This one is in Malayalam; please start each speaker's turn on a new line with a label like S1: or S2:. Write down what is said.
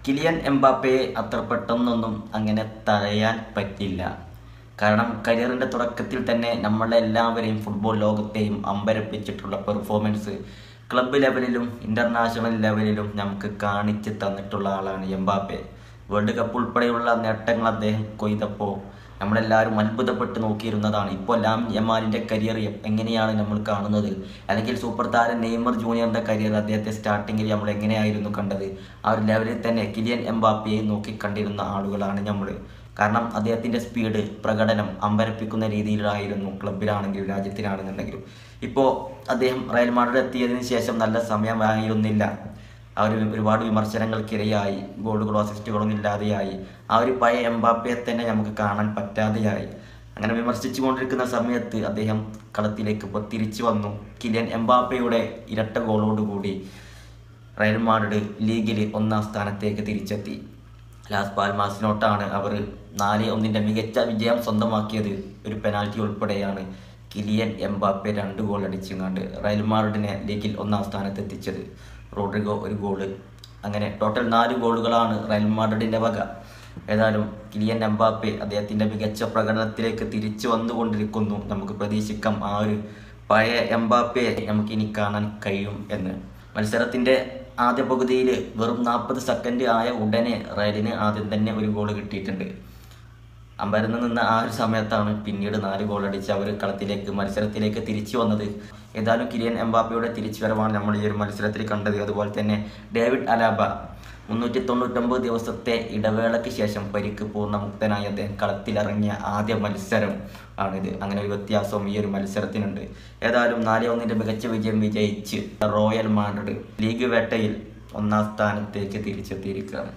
S1: കിലിയൻ എംബാപ്പയെ അത്ര പെട്ടെന്നൊന്നും അങ്ങനെ തഴയാൻ പറ്റില്ല. കാരണം കരിയറിൻ്റെ തുടക്കത്തിൽ തന്നെ നമ്മളെല്ലാവരെയും ഫുട്ബോൾ ലോകത്തെയും അമ്പരപ്പിച്ചിട്ടുള്ള പെർഫോമൻസ് ക്ലബ്ബ് ലെവലിലും ഇൻ്റർനാഷണൽ ലെവലിലും നമുക്ക് കാണിച്ച് തന്നിട്ടുള്ള ആളാണ് എംബാപ്പെ. വേൾഡ് കപ്പ് ഉൾപ്പെടെയുള്ള നേട്ടങ്ങൾ അദ്ദേഹം കൊയ്തപ്പോൾ നമ്മളെല്ലാവരും അത്ഭുതപ്പെട്ട് നോക്കിയിരുന്നതാണ്. ഇപ്പോൾ ലാമിൻ യമാലിൻ്റെ കരിയർ എങ്ങനെയാണ് നമ്മൾ കാണുന്നത്, അല്ലെങ്കിൽ സൂപ്പർ താരം നെയ്മർ ജൂനിയറിൻ്റെ കരിയർ അദ്ദേഹത്തെ സ്റ്റാർട്ടിങ്ങിൽ നമ്മൾ എങ്ങനെയായിരുന്നു കണ്ടത്, ആ ഒരു ലെവലിൽ തന്നെ കിലിയൻ എംബാപ്പയെ നോക്കിക്കണ്ടിരുന്ന ആളുകളാണ് നമ്മൾ. കാരണം അദ്ദേഹത്തിൻ്റെ സ്പീഡ്, പ്രകടനം അമ്പരപ്പിക്കുന്ന രീതിയിലായിരുന്നു ക്ലബിലാണെങ്കിലും രാജ്യത്തിലാണെന്നുണ്ടെങ്കിലും. ഇപ്പോൾ അദ്ദേഹം റയൽ മാഡ്രിഡ് എത്തിയതിന് ശേഷം നല്ല സമയമായിരുന്നില്ല. ഒരുപാട് വിമർശനങ്ങൾക്കിരയായി, ഗോളുകളോ അസിസ്റ്റുകളോ ഇല്ലാതെയായി. ആ ഒരു പഴയ എംബാപ്പയെ തന്നെ നമുക്ക് കാണാൻ പറ്റാതെയായി. അങ്ങനെ വിമർശിച്ചു കൊണ്ടിരിക്കുന്ന സമയത്ത് അദ്ദേഹം കളത്തിലേക്ക് ഇപ്പോൾ തിരിച്ചു വന്നു. കിലിയൻ എംബാപ്പയുടെ ഇരട്ട ഗോളോടുകൂടി റയൽ മാഡ്രിഡ് ലീഗിൽ 1-ാം സ്ഥാനത്തേക്ക് തിരിച്ചെത്തി. ലാസ് പാൽമാസിനോട്ടാണ് അവർ 4-1 മികച്ച വിജയം സ്വന്തമാക്കിയത്. ഒരു പെനാൽറ്റി ഉൾപ്പെടെയാണ് കിലിയൻ എംബാപ്പെ 2 ഗോൾ അടിച്ചുകൊണ്ട് റയൽ മാഡ്രിഡിനെ ലീഗിൽ 1-ാം സ്ഥാനത്ത് എത്തിച്ചത്. റോഡ്രിഗോ 1 ഗോള്, അങ്ങനെ ടോട്ടൽ 4 ഗോളുകളാണ് റയൽ മാഡ്രിഡിൻ്റെ വക. ഏതായാലും കിലിയൻ എംബാപ്പെ അദ്ദേഹത്തിൻ്റെ മികച്ച പ്രകടനത്തിലേക്ക് തിരിച്ചു വന്നുകൊണ്ടിരിക്കുന്നു. നമുക്ക് പ്രതീക്ഷിക്കാം ആ ഒരു പഴയ എംബാപ്പയെ നമുക്കിനി കാണാൻ കഴിയും എന്ന്. മത്സരത്തിൻ്റെ ആദ്യ പകുതിയിൽ വെറും 40 സെക്കൻഡ് ആയ ഉടനെ റയലിന് ആദ്യം തന്നെ 1 ഗോൾ കിട്ടിയിട്ടുണ്ട്. അമ്പരന്ന് നിന്ന ആ ഒരു സമയത്താണ് പിന്നീട് 4 ഗോൾ അടിച്ച് അവർ മത്സരത്തിലേക്ക് തിരിച്ചു വന്നത്. ഏതായാലും കിലിയൻ എംബാപ്പയുടെ തിരിച്ചുവരവാണ് നമ്മൾ ഈ ഒരു മത്സരത്തിൽ കണ്ടത്. അതുപോലെ തന്നെ ഡേവിഡ് അലാബ 399 ദിവസത്തെ ഇടവേളയ്ക്ക് ശേഷം പരിക്ക് പൂർണ്ണമുക്തനായി അദ്ദേഹം കളത്തിലിറങ്ങിയ ആദ്യ മത്സരം ആണിത്. അങ്ങനെ ഒരു വ്യത്യാസവും ഈ ഒരു മത്സരത്തിനുണ്ട്. ഏതായാലും 4-1 മികച്ച വിജയം വിജയിച്ച് റോയൽ മാഡ്രിഡ് ലീഗ് വേട്ടയിൽ 1-ാം സ്ഥാനത്തേക്ക് തിരിച്ചെത്തിയിരിക്കുകയാണ്.